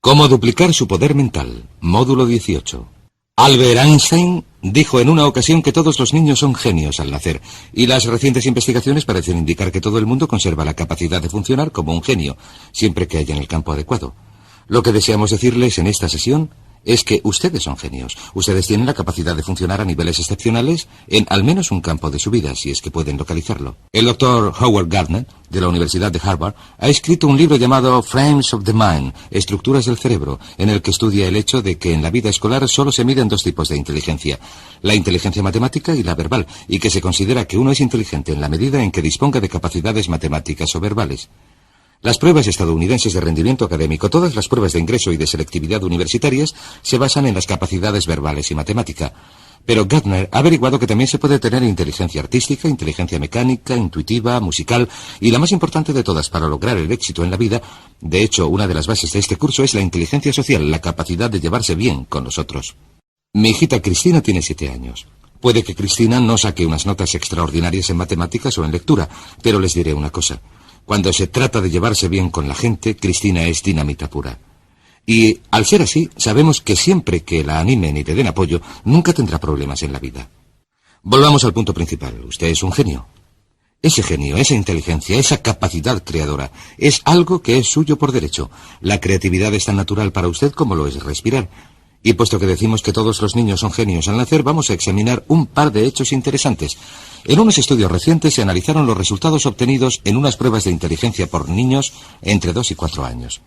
Cómo duplicar su poder mental. Módulo 18. Albert Einstein dijo en una ocasión que todos los niños son genios al nacer, y las recientes investigaciones parecen indicar que todo el mundo conserva la capacidad de funcionar como un genio, siempre que haya en el campo adecuado. Lo que deseamos decirles en esta sesión es que ustedes son genios. Ustedes tienen la capacidad de funcionar a niveles excepcionales en al menos un campo de su vida, si es que pueden localizarlo. El doctor Howard Gardner, de la Universidad de Harvard, ha escrito un libro llamado Frames of the Mind, Estructuras del Cerebro, en el que estudia el hecho de que en la vida escolar solo se miden dos tipos de inteligencia, la inteligencia matemática y la verbal, y que se considera que uno es inteligente en la medida en que disponga de capacidades matemáticas o verbales. Las pruebas estadounidenses de rendimiento académico, todas las pruebas de ingreso y de selectividad universitarias, se basan en las capacidades verbales y matemática. Pero Gardner ha averiguado que también se puede tener inteligencia artística, inteligencia mecánica, intuitiva, musical, y la más importante de todas para lograr el éxito en la vida, de hecho, una de las bases de este curso es la inteligencia social, la capacidad de llevarse bien con los otros. Mi hijita Cristina tiene 7 años. Puede que Cristina no saque unas notas extraordinarias en matemáticas o en lectura, pero les diré una cosa. Cuando se trata de llevarse bien con la gente, Cristina es dinamita pura. Y, al ser así, sabemos que siempre que la animen y le den apoyo, nunca tendrá problemas en la vida. Volvamos al punto principal. Usted es un genio. Ese genio, esa inteligencia, esa capacidad creadora, es algo que es suyo por derecho. La creatividad es tan natural para usted como lo es respirar. Y puesto que decimos que todos los niños son genios al nacer, vamos a examinar un par de hechos interesantes. En unos estudios recientes se analizaron los resultados obtenidos en unas pruebas de inteligencia por niños entre 2 y 4 años.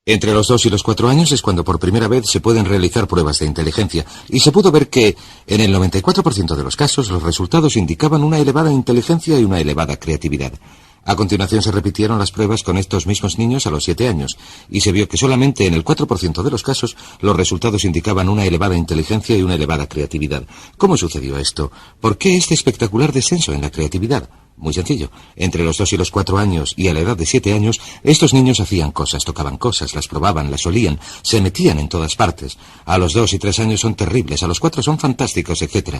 Entre los 2 y los 4 años es cuando por primera vez se pueden realizar pruebas de inteligencia, y se pudo ver que, en el 94% de los casos, los resultados indicaban una elevada inteligencia y una elevada creatividad. A continuación se repitieron las pruebas con estos mismos niños a los 7 años, y se vio que solamente en el 4% de los casos los resultados indicaban una elevada inteligencia y una elevada creatividad. ¿Cómo sucedió esto? ¿Por qué este espectacular descenso en la creatividad? Muy sencillo. Entre los 2 y los 4 años y a la edad de 7 años, estos niños hacían cosas, tocaban cosas, las probaban, las olían, se metían en todas partes. A los 2 y 3 años son terribles, a los 4 son fantásticos, etc.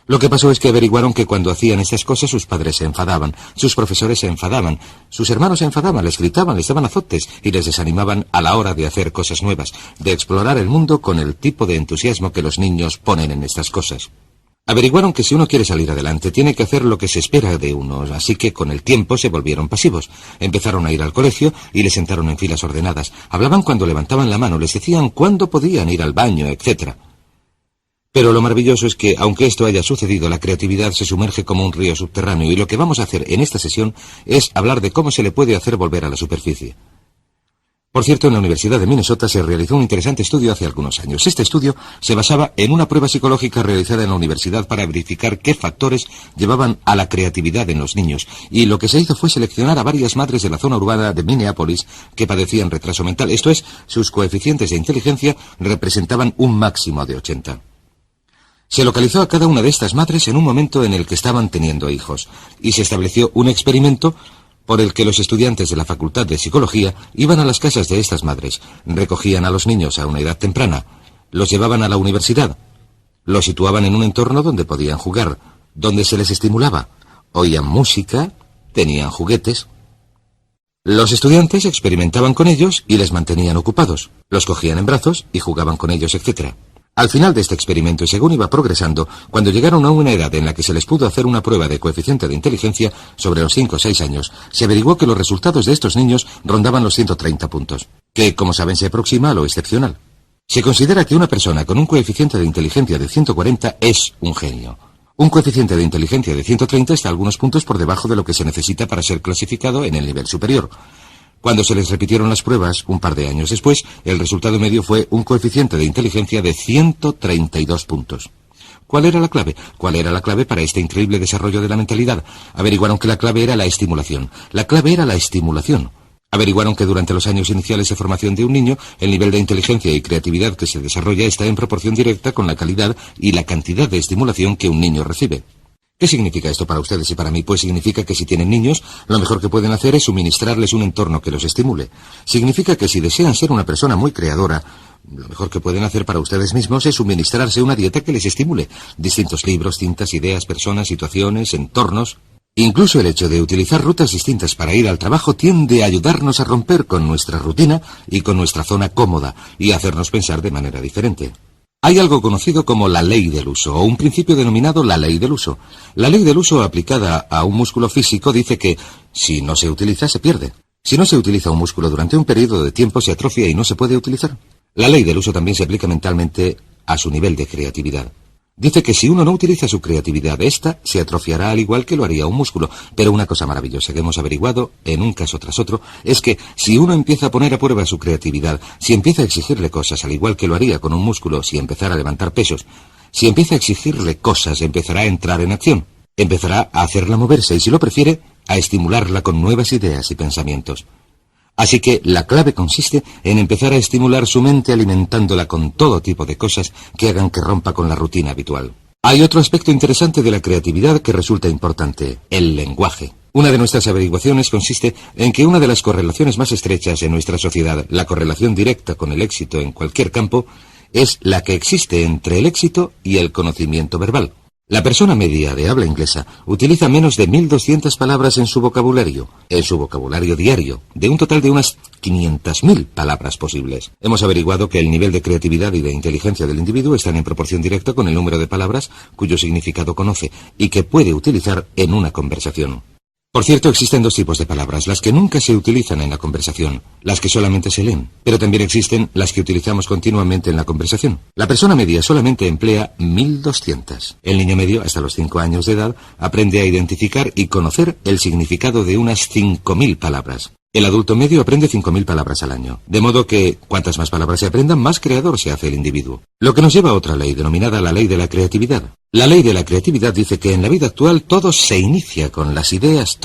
Lo que pasó es que averiguaron que cuando hacían estas cosas sus padres se enfadaban, sus profesores se enfadaban, sus hermanos se enfadaban, les gritaban, les daban azotes y les desanimaban a la hora de hacer cosas nuevas, de explorar el mundo con el tipo de entusiasmo que los niños ponen en estas cosas. Averiguaron que si uno quiere salir adelante tiene que hacer lo que se espera de uno, así que con el tiempo se volvieron pasivos. Empezaron a ir al colegio y les sentaron en filas ordenadas. Hablaban cuando levantaban la mano, les decían cuándo podían ir al baño, etc. Pero lo maravilloso es que, aunque esto haya sucedido, la creatividad se sumerge como un río subterráneo, y lo que vamos a hacer en esta sesión es hablar de cómo se le puede hacer volver a la superficie. Por cierto, en la Universidad de Minnesota se realizó un interesante estudio hace algunos años. Este estudio se basaba en una prueba psicológica realizada en la universidad para verificar qué factores llevaban a la creatividad en los niños, y lo que se hizo fue seleccionar a varias madres de la zona urbana de Minneapolis que padecían retraso mental, esto es, sus coeficientes de inteligencia representaban un máximo de 80. Se localizó a cada una de estas madres en un momento en el que estaban teniendo hijos, y se estableció un experimento por el que los estudiantes de la Facultad de Psicología iban a las casas de estas madres, recogían a los niños a una edad temprana, los llevaban a la universidad, los situaban en un entorno donde podían jugar, donde se les estimulaba, oían música, tenían juguetes. Los estudiantes experimentaban con ellos y les mantenían ocupados, los cogían en brazos y jugaban con ellos, etc. Al final de este experimento, y según iba progresando, cuando llegaron a una edad en la que se les pudo hacer una prueba de coeficiente de inteligencia, sobre los 5 o 6 años, se averiguó que los resultados de estos niños rondaban los 130 puntos, que, como saben, se aproxima a lo excepcional. Se considera que una persona con un coeficiente de inteligencia de 140 es un genio. Un coeficiente de inteligencia de 130 está algunos puntos por debajo de lo que se necesita para ser clasificado en el nivel superior. Cuando se les repitieron las pruebas, un par de años después, el resultado medio fue un coeficiente de inteligencia de 132 puntos. ¿Cuál era la clave? ¿Cuál era la clave para este increíble desarrollo de la mentalidad? Averiguaron que la clave era la estimulación. La clave era la estimulación. Averiguaron que durante los años iniciales de formación de un niño, el nivel de inteligencia y creatividad que se desarrolla está en proporción directa con la calidad y la cantidad de estimulación que un niño recibe. ¿Qué significa esto para ustedes y para mí? Pues significa que si tienen niños, lo mejor que pueden hacer es suministrarles un entorno que los estimule. Significa que si desean ser una persona muy creadora, lo mejor que pueden hacer para ustedes mismos es suministrarse una dieta que les estimule. Distintos libros, cintas, ideas, personas, situaciones, entornos. Incluso el hecho de utilizar rutas distintas para ir al trabajo tiende a ayudarnos a romper con nuestra rutina y con nuestra zona cómoda y hacernos pensar de manera diferente. Hay algo conocido como la ley del uso, o un principio denominado la ley del uso. La ley del uso aplicada a un músculo físico dice que, si no se utiliza, se pierde. Si no se utiliza un músculo durante un periodo de tiempo, se atrofia y no se puede utilizar. La ley del uso también se aplica mentalmente a su nivel de creatividad. Dice que si uno no utiliza su creatividad, ésta se atrofiará al igual que lo haría un músculo. Pero una cosa maravillosa que hemos averiguado, en un caso tras otro, es que si uno empieza a poner a prueba su creatividad, si empieza a exigirle cosas al igual que lo haría con un músculo, si empezara a levantar pesos, si empieza a exigirle cosas, empezará a entrar en acción, empezará a hacerla moverse y, si lo prefiere, a estimularla con nuevas ideas y pensamientos. Así que la clave consiste en empezar a estimular su mente alimentándola con todo tipo de cosas que hagan que rompa con la rutina habitual. Hay otro aspecto interesante de la creatividad que resulta importante: el lenguaje. Una de nuestras averiguaciones consiste en que una de las correlaciones más estrechas en nuestra sociedad, la correlación directa con el éxito en cualquier campo, es la que existe entre el éxito y el conocimiento verbal. La persona media de habla inglesa utiliza menos de 1.200 palabras en su vocabulario diario, de un total de unas 500.000 palabras posibles. Hemos averiguado que el nivel de creatividad y de inteligencia del individuo están en proporción directa con el número de palabras cuyo significado conoce y que puede utilizar en una conversación. Por cierto, existen dos tipos de palabras: las que nunca se utilizan en la conversación, las que solamente se leen, pero también existen las que utilizamos continuamente en la conversación. La persona media solamente emplea 1.200. El niño medio, hasta los 5 años de edad, aprende a identificar y conocer el significado de unas 5.000 palabras. El adulto medio aprende 5.000 palabras al año, de modo que, cuantas más palabras se aprendan, más creador se hace el individuo. Lo que nos lleva a otra ley, denominada la ley de la creatividad. La ley de la creatividad dice que en la vida actual todo se inicia con las ideas,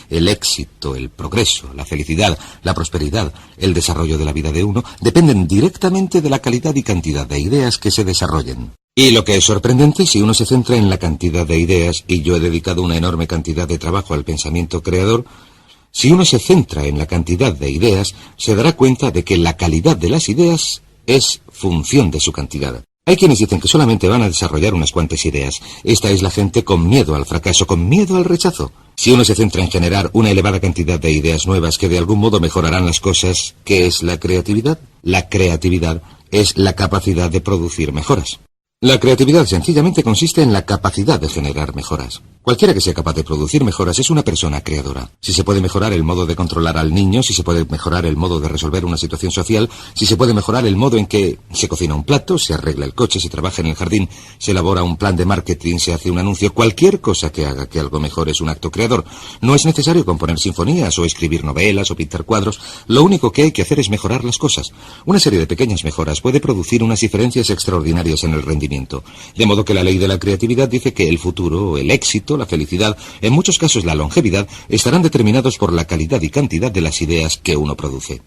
El éxito, el progreso, la felicidad, la prosperidad, el desarrollo de la vida de uno, dependen directamente de la calidad y cantidad de ideas que se desarrollen. Y lo que es sorprendente, si uno se centra en la cantidad de ideas, y yo he dedicado una enorme cantidad de trabajo al pensamiento creador, si uno se centra en la cantidad de ideas, se dará cuenta de que la calidad de las ideas es función de su cantidad. Hay quienes dicen que solamente van a desarrollar unas cuantas ideas. Esta es la gente con miedo al fracaso, con miedo al rechazo. Si uno se centra en generar una elevada cantidad de ideas nuevas que de algún modo mejorarán las cosas, ¿qué es la creatividad? La creatividad es la capacidad de producir mejoras. La creatividad sencillamente consiste en la capacidad de generar mejoras. Cualquiera que sea capaz de producir mejoras es una persona creadora. Si se puede mejorar el modo de controlar al niño, si se puede mejorar el modo de resolver una situación social, si se puede mejorar el modo en que se cocina un plato, se arregla el coche, se trabaja en el jardín, se elabora un plan de marketing, se hace un anuncio, cualquier cosa que haga que algo mejore es un acto creador. No es necesario componer sinfonías o escribir novelas o pintar cuadros. Lo único que hay que hacer es mejorar las cosas. Una serie de pequeñas mejoras puede producir unas diferencias extraordinarias en el rendimiento. De modo que la ley de la creatividad dice que el futuro, el éxito, la felicidad, en muchos casos la longevidad, estarán determinados por la calidad y cantidad de las ideas que uno produce.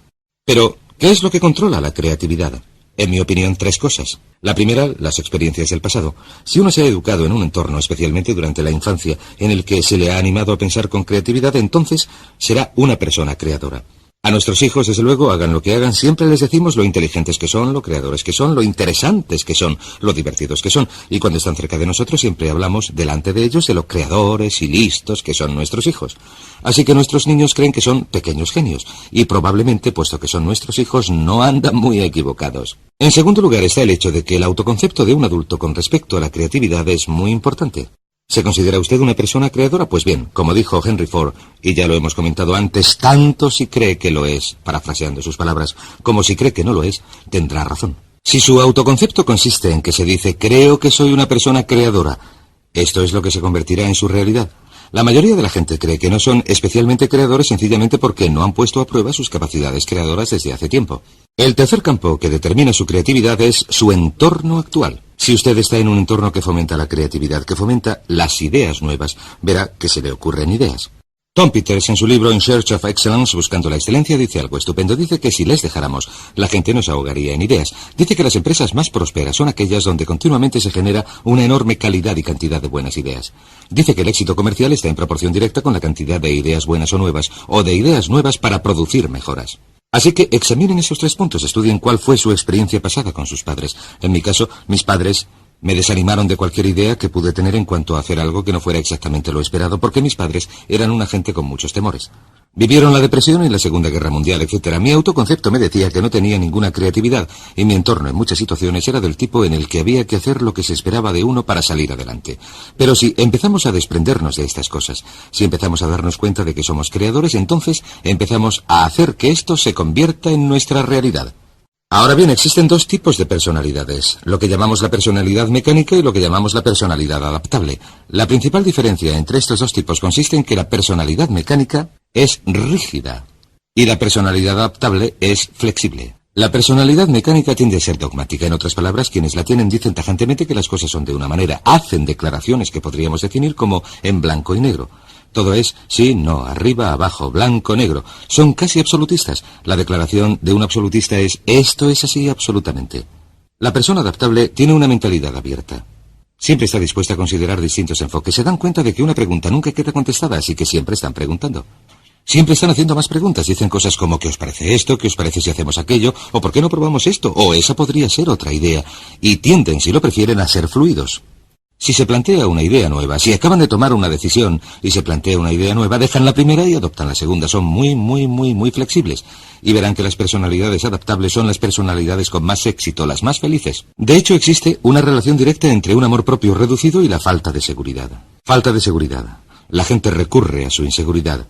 Pero, ¿qué es lo que controla la creatividad? En mi opinión, 3 cosas. La primera, las experiencias del pasado. Si uno se ha educado en un entorno, especialmente durante la infancia, en el que se le ha animado a pensar con creatividad, entonces será una persona creadora. A nuestros hijos, desde luego, hagan lo que hagan, siempre les decimos lo inteligentes que son, lo creadores que son, lo interesantes que son, lo divertidos que son. Y cuando están cerca de nosotros, siempre hablamos delante de ellos de lo creadores y listos que son nuestros hijos. Así que nuestros niños creen que son pequeños genios. Y probablemente, puesto que son nuestros hijos, no andan muy equivocados. En segundo lugar está el hecho de que el autoconcepto de un adulto con respecto a la creatividad es muy importante. ¿Se considera usted una persona creadora? Pues bien, como dijo Henry Ford, y ya lo hemos comentado antes, tanto si cree que lo es, parafraseando sus palabras, como si cree que no lo es, tendrá razón. Si su autoconcepto consiste en que se dice, creo que soy una persona creadora, esto es lo que se convertirá en su realidad. La mayoría de la gente cree que no son especialmente creadores sencillamente porque no han puesto a prueba sus capacidades creadoras desde hace tiempo. El tercer campo que determina su creatividad es su entorno actual. Si usted está en un entorno que fomenta la creatividad, que fomenta las ideas nuevas, verá que se le ocurren ideas. Tom Peters, en su libro In Search of Excellence, Buscando la Excelencia, dice algo estupendo. Dice que si les dejáramos, la gente nos ahogaría en ideas. Dice que las empresas más prósperas son aquellas donde continuamente se genera una enorme calidad y cantidad de buenas ideas. Dice que el éxito comercial está en proporción directa con la cantidad de ideas buenas o de ideas nuevas para producir mejoras. Así que examinen esos 3 puntos, estudien cuál fue su experiencia pasada con sus padres. En mi caso, mis padres Me desanimaron de cualquier idea que pude tener en cuanto a hacer algo que no fuera exactamente lo esperado, porque mis padres eran una gente con muchos temores. Vivieron la depresión y la Segunda Guerra Mundial, etc. Mi autoconcepto me decía que no tenía ninguna creatividad, y mi entorno en muchas situaciones era del tipo en el que había que hacer lo que se esperaba de uno para salir adelante. Pero si empezamos a desprendernos de estas cosas, si empezamos a darnos cuenta de que somos creadores, entonces empezamos a hacer que esto se convierta en nuestra realidad. Ahora bien, existen dos tipos de personalidades, lo que llamamos la personalidad mecánica y lo que llamamos la personalidad adaptable. La principal diferencia entre estos dos tipos consiste en que la personalidad mecánica es rígida y la personalidad adaptable es flexible. La personalidad mecánica tiende a ser dogmática. En otras palabras, quienes la tienen dicen tajantemente que las cosas son de una manera, hacen declaraciones que podríamos definir como en blanco y negro. Todo es sí, no, arriba, abajo, blanco, negro. Son casi absolutistas. La declaración de un absolutista es esto es así absolutamente. La persona adaptable tiene una mentalidad abierta. Siempre está dispuesta a considerar distintos enfoques. Se dan cuenta de que una pregunta nunca queda contestada, así que siempre están preguntando. Siempre están haciendo más preguntas. Dicen cosas como ¿qué os parece esto? ¿Qué os parece si hacemos aquello? ¿O por qué no probamos esto? O esa podría ser otra idea. Y tienden, si lo prefieren, a ser fluidos. Si se plantea una idea nueva, si acaban de tomar una decisión y se plantea una idea nueva, dejan la primera y adoptan la segunda. Son muy flexibles. Y verán que las personalidades adaptables son las personalidades con más éxito, las más felices. De hecho, existe una relación directa entre un amor propio reducido y la falta de seguridad. Falta de seguridad. La gente recurre a su inseguridad.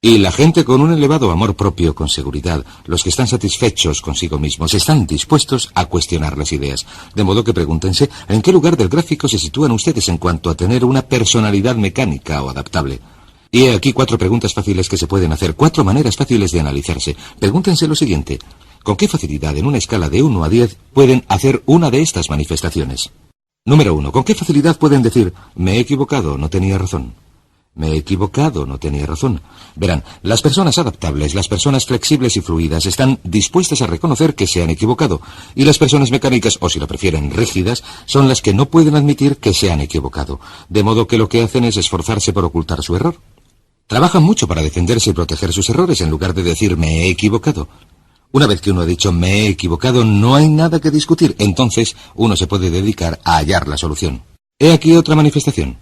Y la gente con un elevado amor propio con seguridad, los que están satisfechos consigo mismos, están dispuestos a cuestionar las ideas. De modo que pregúntense en qué lugar del gráfico se sitúan ustedes en cuanto a tener una personalidad mecánica o adaptable. Y he aquí 4 preguntas fáciles que se pueden hacer, 4 maneras fáciles de analizarse. Pregúntense lo siguiente: ¿con qué facilidad en una escala de 1 a 10 pueden hacer una de estas manifestaciones? Número 1. ¿Con qué facilidad pueden decir me he equivocado, no tenía razón? Me he equivocado, no tenía razón. Verán, las personas adaptables, las personas flexibles y fluidas están dispuestas a reconocer que se han equivocado, y las personas mecánicas, o si lo prefieren rígidas, son las que no pueden admitir que se han equivocado, de modo que lo que hacen es esforzarse por ocultar su error. Trabajan mucho para defenderse y proteger sus errores en lugar de decir me he equivocado. Una vez que uno ha dicho me he equivocado, no hay nada que discutir, entonces uno se puede dedicar a hallar la solución. He aquí otra manifestación.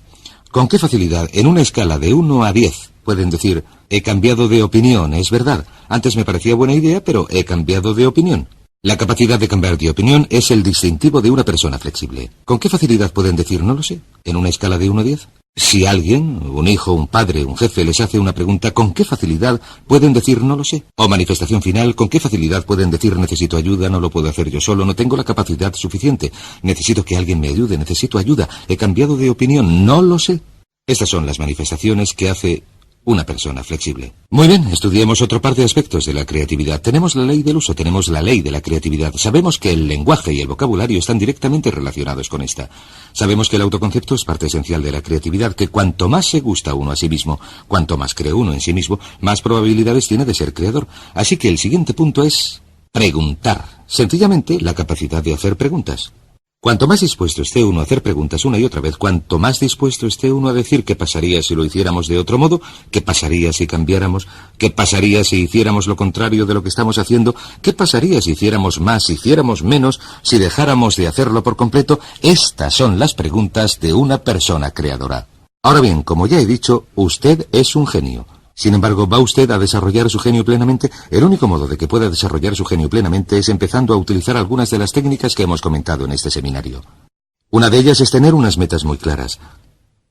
¿Con qué facilidad, en una escala de 1 a 10, pueden decir, he cambiado de opinión, es verdad, antes me parecía buena idea, pero he cambiado de opinión? La capacidad de cambiar de opinión es el distintivo de una persona flexible. ¿Con qué facilidad pueden decir, no lo sé, en una escala de 1 a 10? Si alguien, un hijo, un padre, un jefe, les hace una pregunta, ¿con qué facilidad pueden decir, no lo sé? O manifestación final, ¿con qué facilidad pueden decir, necesito ayuda, no lo puedo hacer yo solo, no tengo la capacidad suficiente, necesito que alguien me ayude, necesito ayuda, he cambiado de opinión, no lo sé? Estas son las manifestaciones que hace una persona flexible. Muy bien, estudiemos otro par de aspectos de la creatividad. Tenemos la ley del uso, tenemos la ley de la creatividad. Sabemos que el lenguaje y el vocabulario están directamente relacionados con esta. Sabemos que el autoconcepto es parte esencial de la creatividad, que cuanto más se gusta uno a sí mismo, cuanto más cree uno en sí mismo, más probabilidades tiene de ser creador. Así que el siguiente punto es preguntar. Sencillamente, la capacidad de hacer preguntas. Cuanto más dispuesto esté uno a hacer preguntas una y otra vez, cuanto más dispuesto esté uno a decir qué pasaría si lo hiciéramos de otro modo, qué pasaría si cambiáramos, qué pasaría si hiciéramos lo contrario de lo que estamos haciendo, qué pasaría si hiciéramos más, si hiciéramos menos, si dejáramos de hacerlo por completo, estas son las preguntas de una persona creadora. Ahora bien, como ya he dicho, usted es un genio. Sin embargo, ¿va usted a desarrollar su genio plenamente? El único modo de que pueda desarrollar su genio plenamente es empezando a utilizar algunas de las técnicas que hemos comentado en este seminario. Una de ellas es tener unas metas muy claras.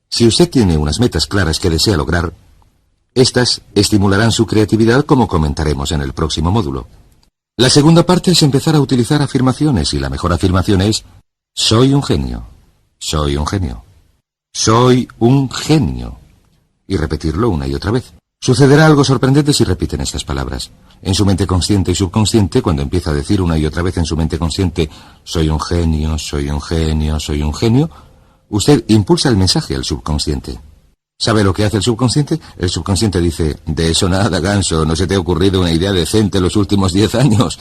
Si usted tiene unas metas claras que desea lograr, estas estimularán su creatividad, como comentaremos en el próximo módulo. La segunda parte es empezar a utilizar afirmaciones, y la mejor afirmación es soy un genio, soy un genio, soy un genio, y repetirlo una y otra vez. Sucederá algo sorprendente si repiten estas palabras. En su mente consciente y subconsciente, cuando empieza a decir una y otra vez en su mente consciente, soy un genio, soy un genio, soy un genio, usted impulsa el mensaje al subconsciente. ¿Sabe lo que hace el subconsciente? El subconsciente dice, de eso nada, ganso, no se te ha ocurrido una idea decente los últimos 10 años.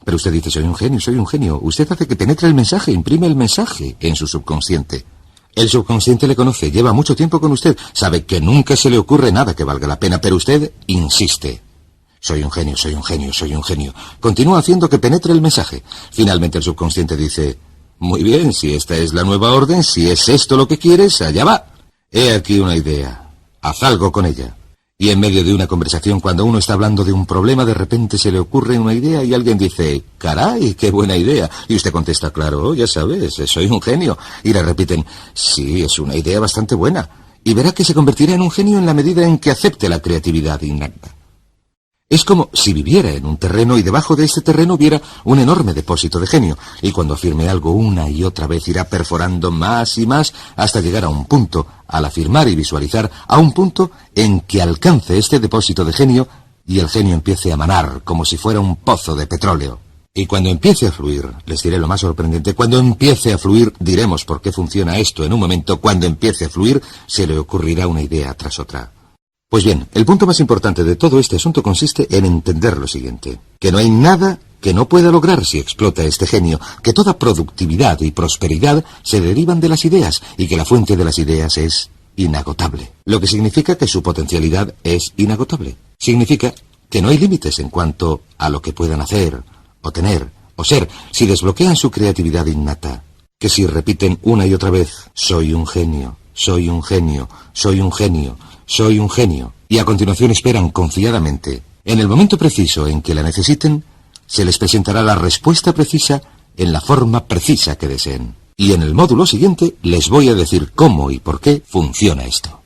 Pero usted dice, soy un genio, soy un genio. Usted hace que penetre el mensaje, imprime el mensaje en su subconsciente. El subconsciente le conoce, lleva mucho tiempo con usted, sabe que nunca se le ocurre nada que valga la pena, pero usted insiste. Soy un genio, soy un genio, soy un genio. Continúa haciendo que penetre el mensaje. Finalmente el subconsciente dice, Muy bien, si esta es la nueva orden, si es esto lo que quieres, allá va. He aquí una idea. Haz algo con ella. Y en medio de una conversación, cuando uno está hablando de un problema, de repente se le ocurre una idea y alguien dice, caray, qué buena idea. Y usted contesta, claro, ya sabes, soy un genio. Y le repiten, sí, es una idea bastante buena. Y verá que se convertirá en un genio en la medida en que acepte la creatividad innata. Es como si viviera en un terreno y debajo de este terreno hubiera un enorme depósito de genio, y cuando afirme algo una y otra vez irá perforando más y más hasta llegar a un punto, al afirmar y visualizar, a un punto en que alcance este depósito de genio y el genio empiece a manar como si fuera un pozo de petróleo. Y cuando empiece a fluir, les diré lo más sorprendente, cuando empiece a fluir, diremos por qué funciona esto en un momento, cuando empiece a fluir, se le ocurrirá una idea tras otra. Pues bien, el punto más importante de todo este asunto consiste en entender lo siguiente, que no hay nada que no pueda lograr si explota este genio, que toda productividad y prosperidad se derivan de las ideas y que la fuente de las ideas es inagotable, lo que significa que su potencialidad es inagotable. Significa que no hay límites en cuanto a lo que puedan hacer, o tener, o ser, si desbloquean su creatividad innata, que si repiten una y otra vez, soy un genio, soy un genio, soy un genio, soy un genio, y a continuación esperan confiadamente. En el momento preciso en que la necesiten, se les presentará la respuesta precisa en la forma precisa que deseen. Y en el módulo siguiente les voy a decir cómo y por qué funciona esto.